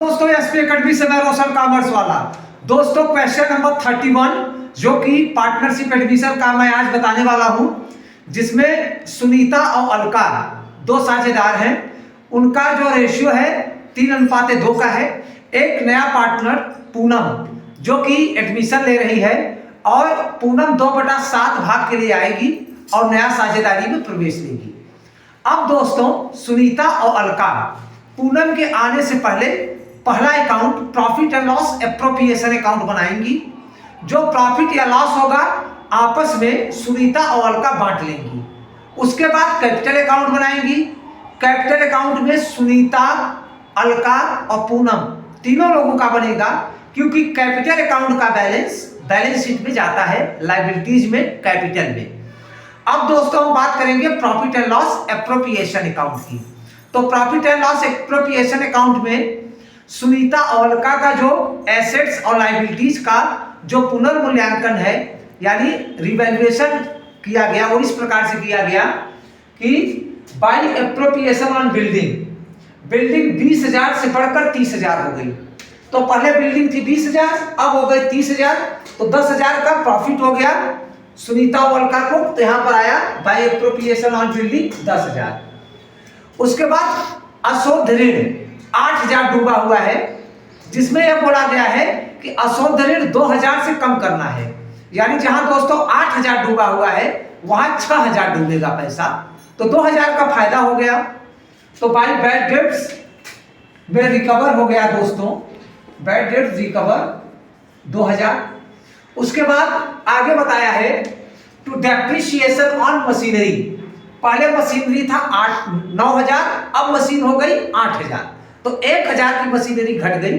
दोस्तों SP academy से मैं रोशन कॉमर्स वाला। दोस्तों क्वेश्चन नंबर 31 जो कि पार्टनरशिप एडमिशन का मैं आज बताने वाला हूं, जिसमें सुनीता और अलका दो साझेदार हैं। उनका जो रेशियो है 3:2 का है। एक नया पार्टनर पूनम जो कि एडमिशन ले रही है और पूनम 2/7 भाग के लिए आएगी और नया साझेदारी में प्रवेश लेगी। अब दोस्तों सुनीता और अलका पूनम के आने से पहले पहला account profit and loss appropriation account बनाएंगी। जो प्रॉफिट या लॉस होगा आपस में सुनीता और अलका बांट लेंगी। उसके बाद कैपिटल अकाउंट बनाएंगी। कैपिटल अकाउंट में सुनीता, अलका और पूनम तीनों लोगों का बनेगा, क्योंकि कैपिटल अकाउंट का बैलेंस शीट में जाता है, लायबिलिटीज में, कैपिटल में। अब दोस्तों हम बात करेंगे profit and loss appropriation account की। तो profit and loss appropriation account में सुनीता और अलका का जो एसेट्स और लायबिलिटीज का जो पुनर्मूल्यांकन है, यानी रिवैल्यूएशन किया गया, वो इस प्रकार से किया गया कि बाय एप्रोप्रिएशन ऑन बिल्डिंग 20,000 से बढ़कर 30,000 हो गई। तो पहले बिल्डिंग थी 20,000, अब हो गई 30,000, तो 10,000 का प्रॉफिट हो गया सुनीता और अलका को। तो यहां पर आया बाय एप्रोप्रिएशन ऑन बिल्डिंग 10,000। उसके बाद अशुद्ध ऋण 8,000 डूबा हुआ है, जिसमें यह बोला गया है कि अशुद्ध ऋण 2,000 से कम करना है। यानी जहां दोस्तों 8,000 डूबा हुआ है वहां 6,000 डूबेगा पैसा, तो 2,000 का फायदा हो गया। तो बाय बैड डेट्स में रिकवर हो गया दोस्तों, बैड डेट्स रिकवर 2,000। उसके बाद आगे बताया है टू डेप्रिसिएशन ऑन मशीनरी। पहले मशीनरी था 9,000, अब मशीन हो गई 8,000, तो 1,000 की मशीनरी घट गई।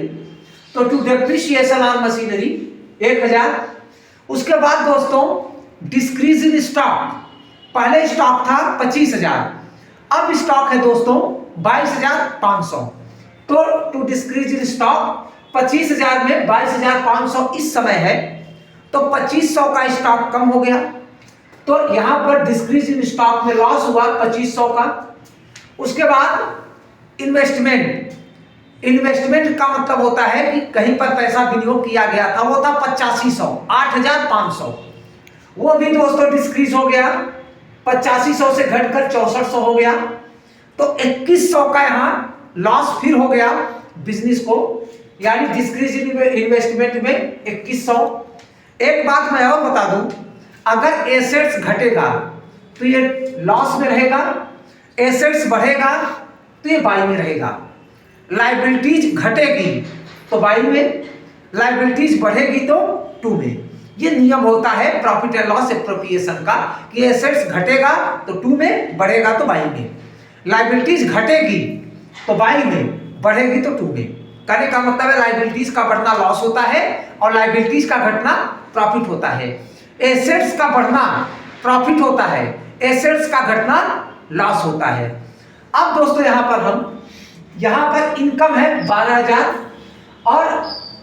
तो टू डेप्रिसिएशन ऑन मशीनरी 1,000। उसके बाद दोस्तों डिक्रीज इन स्टॉक। पहले स्टॉक था 25,000, अब स्टॉक है दोस्तों 22,500। तो टू डिक्रीज इन स्टॉक 25,000 में 22,500 इस समय है, तो 2,500 का स्टॉक कम हो गया। तो यहां पर डिक्रीज इन स्टॉक में लॉस हुआ 2,500 का। उसके बाद इन्वेस्टमेंट का मतलब होता है कि कहीं पर पैसा विनियोग किया गया था, वो था 8500, 8,500, वो भी दोस्तों डिक्रीज हो गया, 8500 से घटकर 6400 हो गया। तो 2,100 का यहां लॉस फिर हो गया बिजनेस को, यानी डिक्रीज इन इन्वेस्टमेंट में 2,100। एक बात मैं और बता दूं, अगर एसेट्स घटेगा तो ये लॉस में रहेगा, एसेट्स बढ़ेगा तो ये बाई में रहेगा। लायबिलिटीज घटेगी तो बाई में, लायबिलिटीज बढ़ेगी तो टू में। ये नियम होता है प्रॉफिट एंड लॉस एप्रोप्रिएशन का कि एसेट्स घटेगा तो टू में, बढ़ेगा तो बाई में। लायबिलिटीज घटेगी तो बाई में, बढ़ेगी तो टू में। कहने का मतलब है लायबिलिटीज का बढ़ना लॉस होता है और लायबिलिटीज का घटना प्रॉफिट होता है। एसेट्स का बढ़ना प्रॉफिट होता है, एसेट्स का घटना लॉस होता है। अब दोस्तों यहां पर इनकम है 12,000 और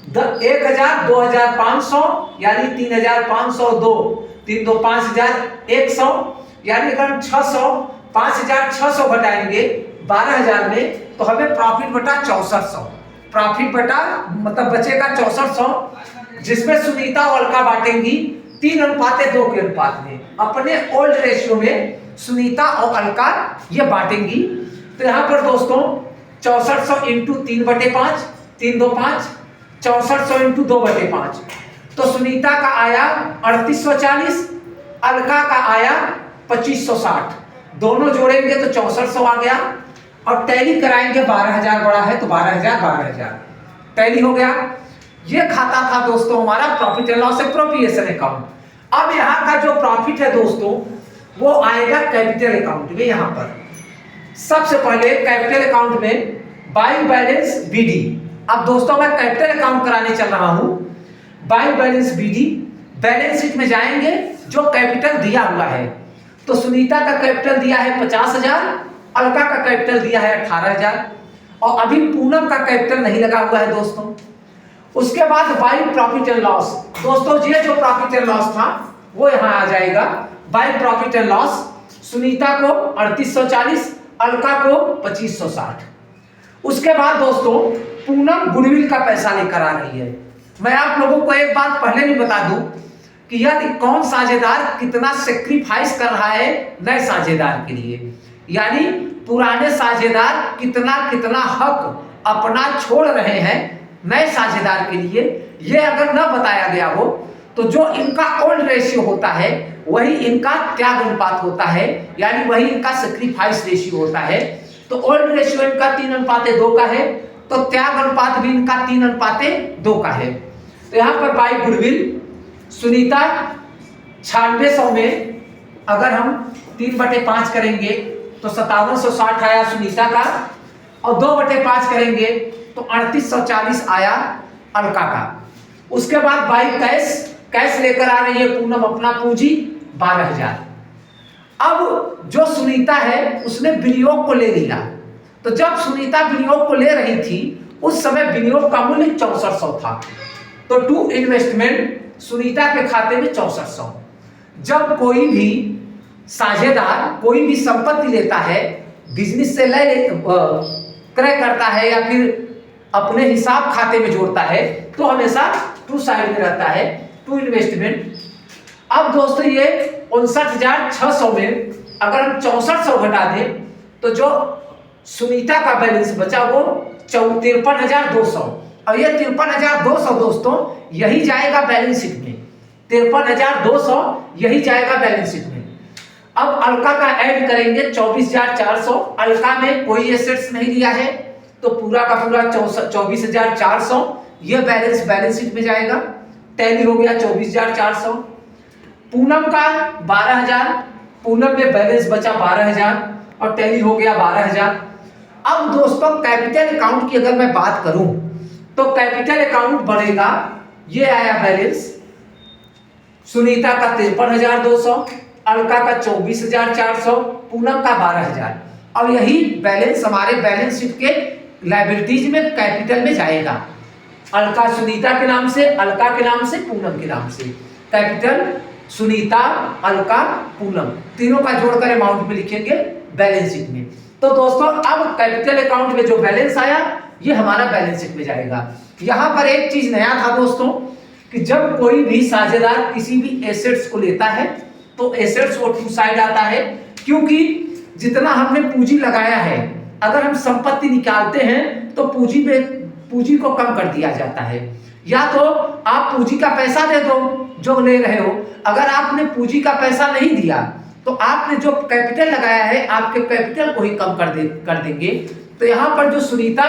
1,000, 2,500, यानी 3,502, 3 2 5,100, यानी अगर हम 600, 5,600 घटाएंगे 12,000 में, तो हमें प्रॉफिट बटा 6400, प्रॉफिट बटा मतलब बचेगा 6400, जिसमें सुनीता और अलका बांटेंगी 3:2 के अनुपात में। अपने ओल्ड रेशियो में सुनीता और अलका ये बांटेंगी। तो यहां पर दोस्तों 6400 इंटू 3/5, 3 2 5, 6400 इंटू 2/5। तो सुनीता का आया 3,840, अलका का आया 2,560। दोनों जोड़ेंगे तो 6400 आ गया, और टैली कराएंगे 12,000 बड़ा है तो 12,000 टैली हो गया। ये खाता था दोस्तों हमारा profit and loss appropriation account. अब यहाँ का जो प्रॉफिट है दोस्तों वो आएगा कैपिटल अकाउंट में। यहाँ पर सबसे पहले कैपिटल अकाउंट में बाय बैलेंस बीडी। अब दोस्तों मैं कैपिटल अकाउंट कराने चल रहा हूं। By balance BD, balance sheet में जाएंगे जो कैपिटल दिया हुआ है। तो सुनीता का कैपिटल दिया है 50,000, अलका का कैपिटल दिया है 18,000, और अभी पूनम का कैपिटल नहीं लगा हुआ है दोस्तों। उसके बाद बाय प्रॉफिट एंड लॉस, दोस्तों ये जो प्रॉफिट एंड लॉस था वो यहां आ जाएगा। By profit and loss Sunita को 3,840, अलका को 2,560। उसके बाद दोस्तों पूनम गुडविल का पैसा लेकर आ रही है। मैं आप लोगों को एक बात पहले भी बता दूं कि यदि कौन साझेदार कितना सेक्रीफाइस कर रहा है नए साझेदार के लिए, यानी पुराने साझेदार कितना कितना हक अपना छोड़ रहे हैं नए साझेदार के लिए, ये अगर न बताया गया हो तो जो इनका ओल्ड रेशियो होता है वही इनका त्याग अनुपात होता है, यानी वही इनका सेक्रीफाइस रेशियो होता है। तो ओल्ड रेशियो इनका 3:2 का है, तो त्याग अनुपात भी इनका 3:2 का है। तो यहाँ पर बाई गुडविल सुनीता 9600 में अगर हम 3/5 करेंगे तो 5760 आया सुनीता का, और 2/5 करेंगे तो 3840 आया अलका का। उसके बाद बाई कैश लेकर आ रही है पूनम अपना पूंजी 12000। अब जो सुनीता है उसने विनियोग को ले लिया, तो जब सुनीता विनियोग को ले रही थी उस समय विनियोग का मूल्य 6400 था, तो टू इन्वेस्टमेंट सुनीता के खाते में 6400। जब कोई भी साझेदार कोई भी संपत्ति लेता है, बिजनेस से क्रय करता है या फिर अपने हिसाब खाते में जोड़ता है, तो हमेशा टू साइड में रहता है, टू इन्वेस्टमेंट। अब दोस्तों ये 59,600 में अगर हम 6400 घटा दें तो जो सुनीता का बैलेंस बचा वो 53,200, और ये 53,200 दोस्तों यही जाएगा बैलेंस शीट में, 53,200 यही जाएगा बैलेंस शीट में। अब अलका का ऐड करेंगे 24,400, अलका में कोई एसेट्स नहीं लिया है तो पूरा का पूरा 24,400 ये बैलेंस शीट में जाएगा, टैली हो गया 24,400। पूनम का 12,000, पूनम में बैलेंस बचा 12,000 और टैली हो गया 12,000। अब दोस्तों कैपिटल अकाउंट की अगर मैं बात करूं तो कैपिटल अकाउंट बढ़ेगा, ये आया बैलेंस सुनीता का 53,200, अलका का 24,400, पूनम का 12,000। अब यही बैलेंस हमारे बैलेंस शीट के लायबिलिटीज में कैपिटल में जाएगा, अलका सुनीता के नाम से, अलका के नाम से, पूनम के नाम से। कैपिटल सुनीता, अलका, पूनम तीनों का जोड़कर अमाउंट में लिखेंगे बैलेंस शीट में। तो दोस्तों अब कैपिटल अकाउंट में जो बैलेंस आया ये हमारा बैलेंस शीट में जाएगा। यहाँ पर एक चीज नया था दोस्तों कि जब कोई भी साझेदार किसी भी एसेट्स को लेता है तो एसेट्स वो टू साइड आता है, क्योंकि जितना हमने पूंजी लगाया है अगर हम संपत्ति निकालते हैं तो पूंजी को कम कर दिया जाता है। या तो आप पूंजी का पैसा दे दो जो ले रहे हो, अगर आपने पूंजी का पैसा नहीं दिया तो आपने जो कैपिटल लगाया है आपके कैपिटल को ही कम कर देंगे। तो यहाँ पर जो सुनीता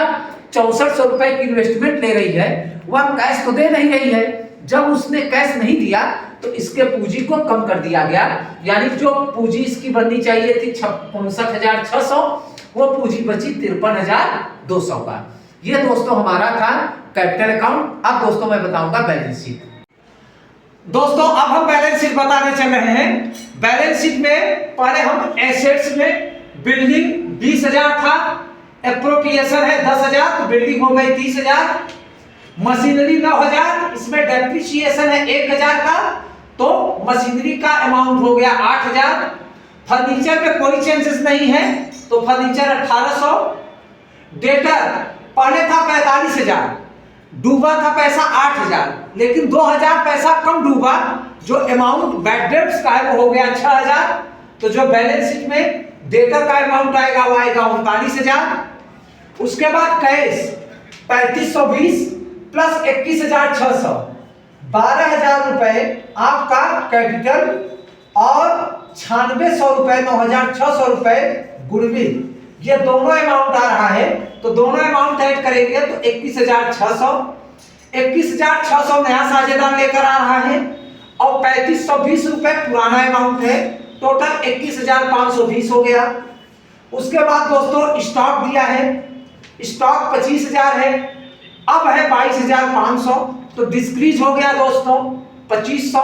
6400 रुपए की इन्वेस्टमेंट ले रही है वह कैश तो दे नहीं रही है, जब उसने कैश नहीं दिया तो इसके पूंजी को कम कर दिया गया, यानी जो पूंजी इसकी बननी चाहिए थी 59,600 वो पूंजी बची 53,200 का। ये दोस्तों हमारा था कैपिटल अकाउंट। अब दोस्तों मैं बताऊंगा बैलेंस शीट। दोस्तों अब हम बैलेंस शीट बताने चल रहे हैं। बैलेंस शीट में पहले हम एसेट्स में बिल्डिंग 20,000 था, एप्रोप्रिएशन है 10,000 तो बिल्डिंग हो गई 30,000, मशीनरी 9,000, इसमें डेप्रिसिएशन है 1,000 का तो मशीनरी का अमाउंट हो गया 8,000। फर्नीचर में कोई चेंजेस नहीं है तो फर्नीचर 1,800। डेटर पहले था 45,000, डूबा था पैसा 8,000, लेकिन 2,000 पैसा कम डूबा, जो अमाउंट बैड डेट्स का है वो हो गया 6,000। तो जो बैलेंस शीट में डेटर का अमाउंट आएगा वो आएगा 39,000। उसके बाद कैश 3,520 प्लस 21,600, 12,000 रुपए आपका कैपिटल और 9600 रुपए 9,600 रुपए गुडविल, ये दोनों अमाउंट आ रहा है। तो दोनों अमाउंट ऐड करेंगे तो 21,600, 21,600 नया साझेदार लेकर आ रहा है और 3,520 रुपए पुराना अमाउंट है, टोटल 21,520 हो गया। उसके बाद दोस्तों स्टॉक दिया है, स्टॉक 25,000 है, अब है 22,500 तो डिस्क्रीज हो गया दोस्तों 2500,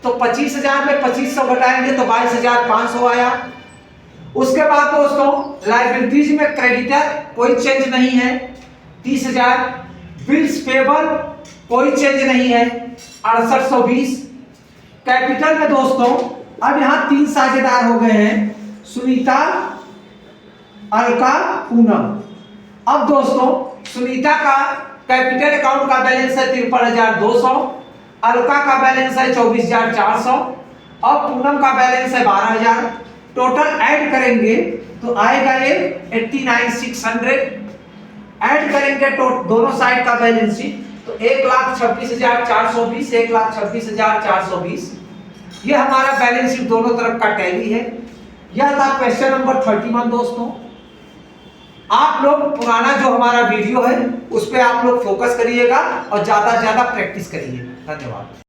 तो 25,000 में 2500 घटाएंगे तो 22,500 आया। उसके बाद दोस्तों लायबिलिटीज में क्रेडिटर कोई चेंज नहीं है 30,000, बिल्स पेबल कोई चेंज नहीं है 6820। कैपिटल में दोस्तों अब यहाँ 3 साझेदार हो गए हैं, सुनीता, अलका, पूनम। अब दोस्तों सुनीता का कैपिटल अकाउंट का बैलेंस है 53,200, अलका का बैलेंस है 24,400 और पूनम का बैलेंस है 12,000। टोटल ऐड करेंगे तो आएगा ये 89,600। ऐड करेंगे दोनों साइड का बैलेंस शीट तो 1,26,420, 1,26,420 ये हमारा बैलेंस शीट दोनों तरफ का टैली है। यह था क्वेश्चन नंबर 31 दोस्तों। आप लोग पुराना जो हमारा वीडियो है उस पे आप लोग फोकस करिएगा और ज्यादा से ज्यादा प्रैक्टिस करिए। धन्यवाद।